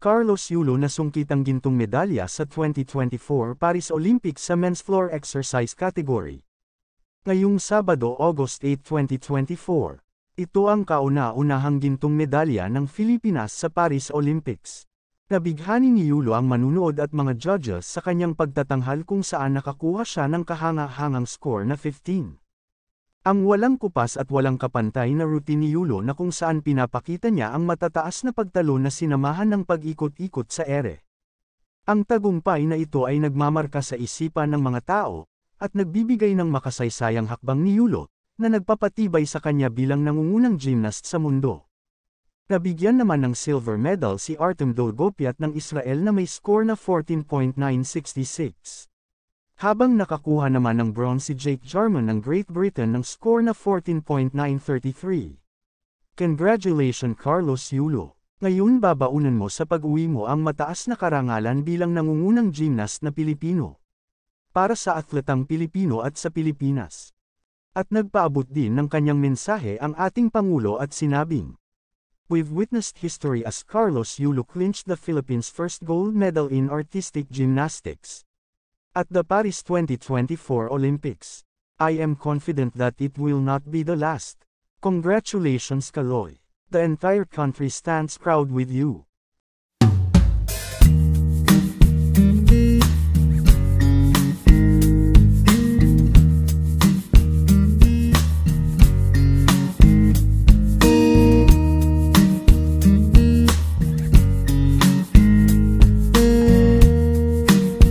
Carlos Yulo nasungkit ang gintong medalya sa 2024 Paris Olympics sa men's floor exercise category. Ngayong Sabado, August 8, 2024, ito ang kauna-unahang gintong medalya ng Pilipinas sa Paris Olympics. Nabighani ni Yulo ang manunood at mga judges sa kanyang pagtatanghal kung saan nakakuha siya ng kahanga-hangang score na 15. Ang walang kupas at walang kapantay na routine ni Yulo na kung saan pinapakita niya ang matataas na pagtalon na sinamahan ng pag-ikot-ikot sa ere. Ang tagumpay na ito ay nagmamarka sa isipan ng mga tao, at nagbibigay ng makasaysayang hakbang ni Yulo, na nagpapatibay sa kanya bilang nangungunang gymnast sa mundo. Nabigyan naman ng silver medal si Artem Dolgopiat ng Israel na may score na 14.966. Habang nakakuha naman ng bronze si Jake Jarman ng Great Britain ng score na 14.933. Congratulations Carlos Yulo! Ngayon babaunan mo sa pag-uwi mo ang mataas na karangalan bilang nangungunang gymnast na Pilipino. Para sa atletang Pilipino at sa Pilipinas. At nagpaabot din ng kanyang mensahe ang ating Pangulo at sinabing, "We've witnessed history as Carlos Yulo clinched the Philippines' first gold medal in artistic gymnastics at the Paris 2024 Olympics. I am confident that it will not be the last. Congratulations Kaloy. The entire country stands proud with you."